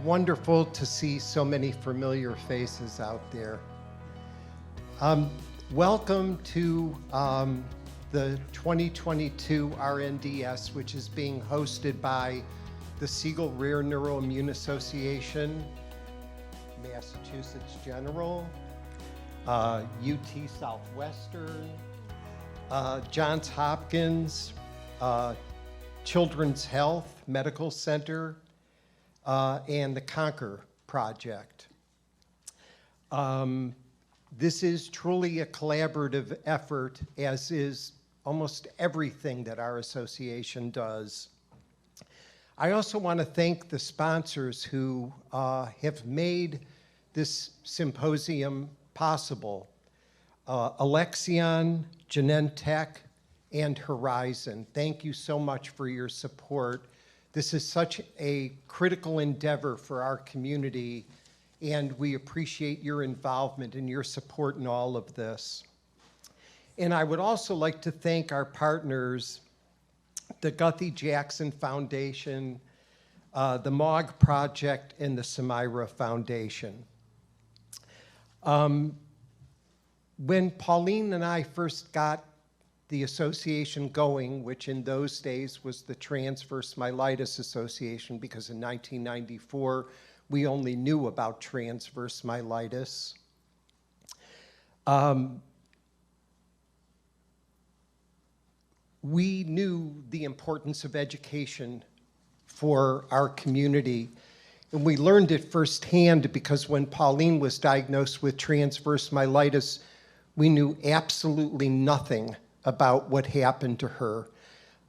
wonderful to see so many familiar faces out there. Welcome to the 2022 RNDS, which is being hosted by the Siegel Rare Neuroimmune Association, Massachusetts General, UT Southwestern, Johns Hopkins, Children's Health Medical Center, and the Conquer Project. This is truly a collaborative effort, as is almost everything that our association does. I also want to thank the sponsors who have made this symposium possible. Alexion, Genentech, and Horizon. Thank you so much for your support. This is such a critical endeavor for our community, and we appreciate your involvement and your support in all of this. And I would also like to thank our partners, the Guthrie-Jackson Foundation, the MOG Project, and the Samira Foundation. When Pauline and I first got the association going, which in those days was the Transverse Myelitis Association, because in 1994 we only knew about transverse myelitis. We knew the importance of education for our community, and we learned it firsthand because when Pauline was diagnosed with transverse myelitis, we knew absolutely nothing about what happened to her.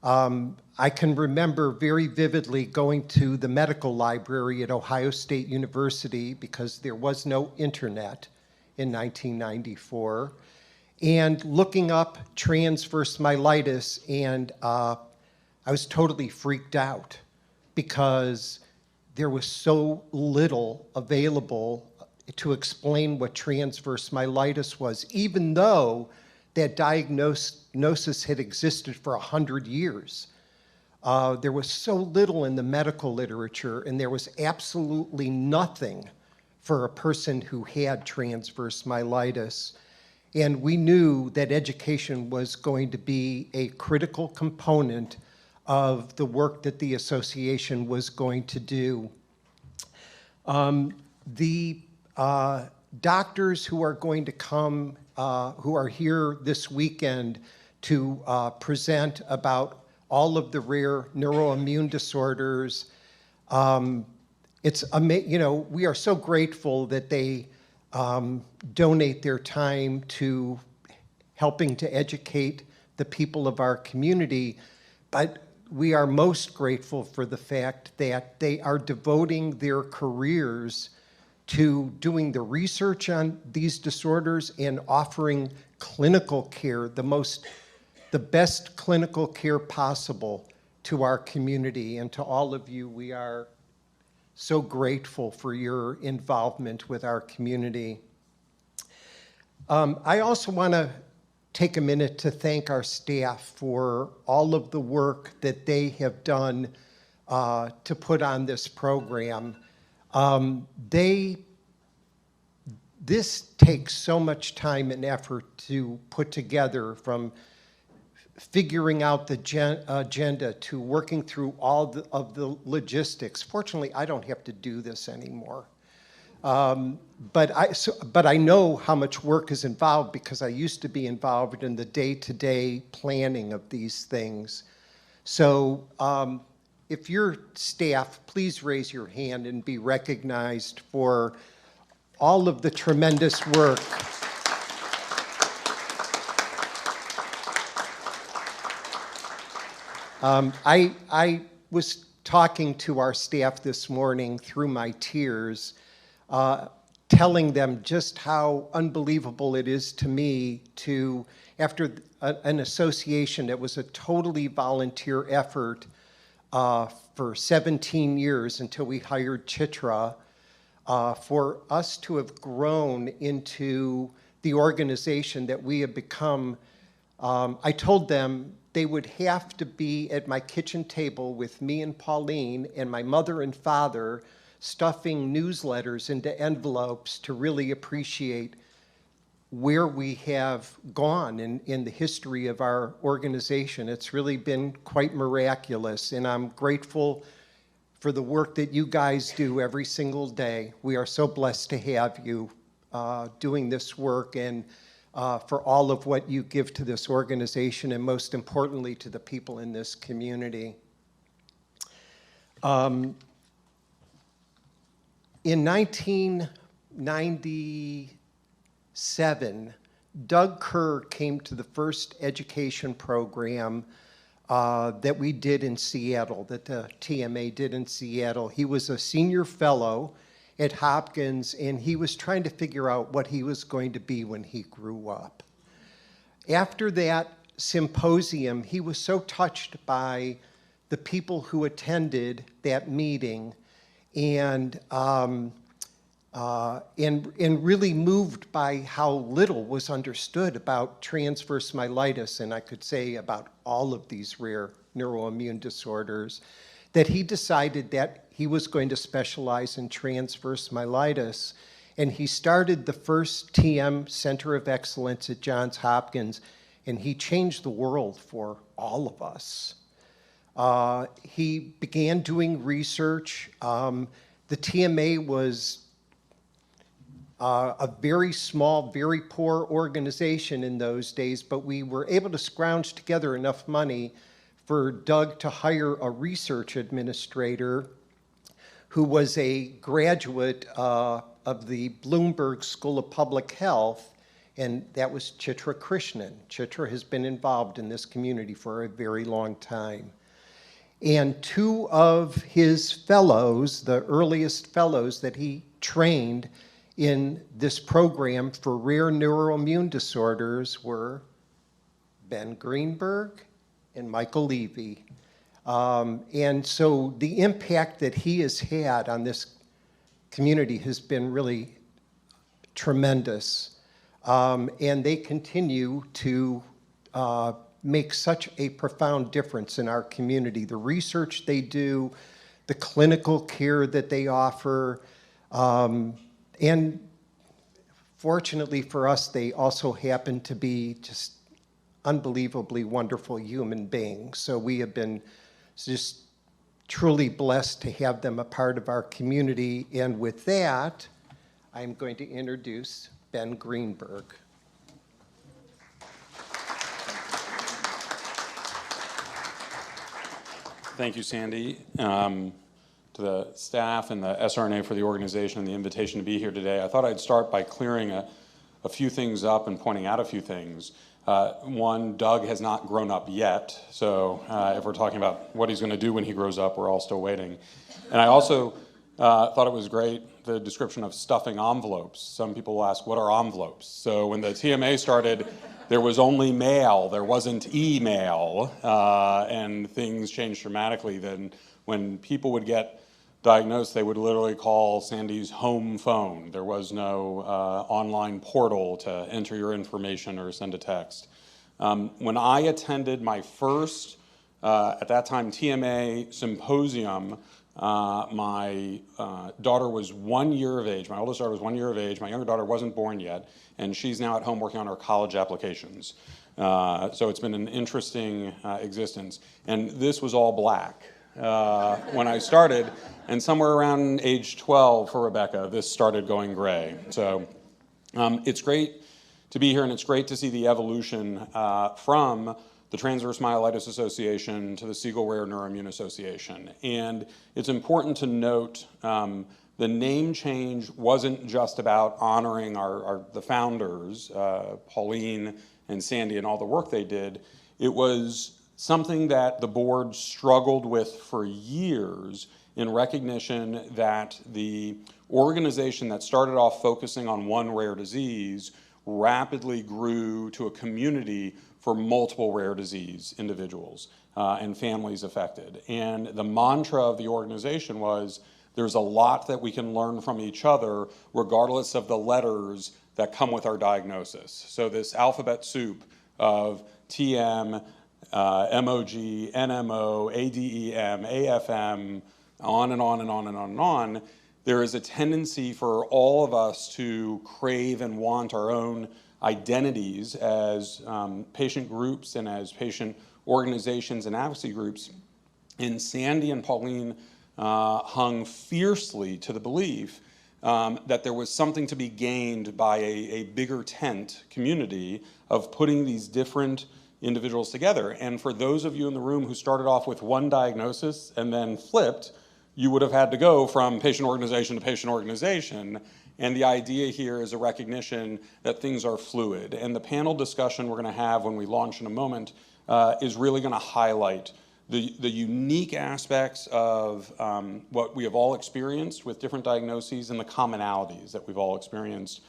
I can remember very vividly going to the medical library at Ohio State University because there was no internet in 1994, and looking up transverse myelitis, and I was totally freaked out because there was so little available to explain what transverse myelitis was, even though that diagnosis had existed for 100 years. There was so little in the medical literature, and there was absolutely nothing for a person who had transverse myelitis. And we knew that education was going to be a critical component of the work that the association was going to do. The doctors who are going to come, who are here this weekend to present about all of the rare neuroimmune disorders. We are so grateful that they donate their time to helping to educate the people of our community, but we are most grateful for the fact that they are devoting their careers to doing the research on these disorders and offering clinical care, the best clinical care possible to our community. And to all of you, we are so grateful for your involvement with our community. I also want to take a minute to thank our staff for all of the work that they have done to put on this program. This takes so much time and effort to put together, from figuring out the agenda to working through all of the logistics. Fortunately, I don't have to do this anymore. But I know how much work is involved because I used to be involved in the day-to-day planning of these things. So if you're staff, please raise your hand and be recognized for all of the tremendous work. I was talking to our staff this morning through my tears, telling them just how unbelievable it is to me to, after an association that was a totally volunteer effort for 17 years until we hired Chitra, for us to have grown into the organization that we have become. I told them they would have to be at my kitchen table with me and Pauline and my mother and father stuffing newsletters into envelopes to really appreciate where we have gone in the history of our organization. It's really been quite miraculous, and I'm grateful for the work that you guys do every single day. We are so blessed to have you doing this work, and for all of what you give to this organization, and most importantly to the people in this community. In 1997, Doug Kerr came to the first education program that we did in Seattle, that the TMA did in Seattle. He was a senior fellow at Hopkins, and he was trying to figure out what he was going to be when he grew up. After that symposium, he was so touched by the people who attended that meeting, and really moved by how little was understood about transverse myelitis, and I could say about all of these rare neuroimmune disorders, that he decided that he was going to specialize in transverse myelitis. And he started the first TM Center of Excellence at Johns Hopkins, and he changed the world for all of us. He began doing research. The TMA was a very small, very poor organization in those days, but we were able to scrounge together enough money for Doug to hire a research administrator who was a graduate of the Bloomberg School of Public Health, and that was Chitra Krishnan. Chitra has been involved in this community for a very long time. And two of his fellows, the earliest fellows that he trained in this program for rare neuroimmune disorders, were Ben Greenberg and Michael Levy. And so the impact that he has had on this community has been really tremendous. And they continue to make such a profound difference in our community. The research they do, the clinical care that they offer, and fortunately for us, they also happen to be just unbelievably wonderful human beings. So we have been just truly blessed to have them a part of our community. And with that, I'm going to introduce Ben Greenberg. Thank you, Sandy. To the staff and the SRNA for the organization and the invitation to be here today. I thought I'd start by clearing a few things up and pointing out a few things. One, Doug has not grown up yet, so if we're talking about what he's going to do when he grows up, we're all still waiting. And I also thought it was great, the description of stuffing envelopes. Some people will ask, what are envelopes? So when the TMA started, there was only mail, there wasn't email, and things changed dramatically. Then when people would get diagnosed, they would literally call Sandy's home phone. There was no online portal to enter your information or send a text. When I attended my first, at that time, TMA symposium, my daughter was 1 year of age. My oldest daughter was 1 year of age. My younger daughter wasn't born yet, and she's now at home working on her college applications. So it's been an interesting existence. And this was all black when I started, and somewhere around age 12 for Rebecca, this started going gray. So it's great to be here, and it's great to see the evolution from the Transverse Myelitis Association to the Siegel Rare Neuroimmune Association. And it's important to note the name change wasn't just about honoring the founders, Pauline and Sandy, and all the work they did. It was something that the board struggled with for years in recognition that the organization that started off focusing on one rare disease rapidly grew to a community for multiple rare disease individuals and families affected. And the mantra of the organization was, there's a lot that we can learn from each other regardless of the letters that come with our diagnosis. So this alphabet soup of TM, MOG, NMO, ADEM, AFM, on and on and on and on and on, there is a tendency for all of us to crave and want our own identities as patient groups and as patient organizations and advocacy groups. And Sandy and Pauline hung fiercely to the belief that there was something to be gained by a bigger tent community of putting these different individuals together. And for those of you in the room who started off with one diagnosis and then flipped, you would have had to go from patient organization to patient organization. And the idea here is a recognition that things are fluid. And the panel discussion we're going to have when we launch in a moment is really going to highlight the unique aspects of what we have all experienced with different diagnoses and the commonalities that we've all experienced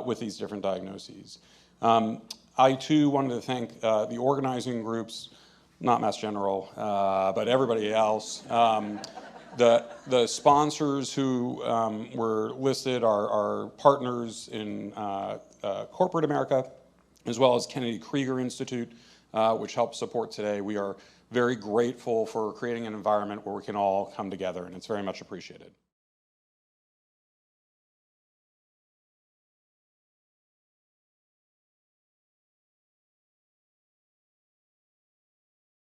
with these different diagnoses. I too wanted to thank the organizing groups, not Mass General, but everybody else. The sponsors who were listed are partners in corporate America, as well as Kennedy Krieger Institute, which helps support today. We are very grateful for creating an environment where we can all come together, and it's very much appreciated.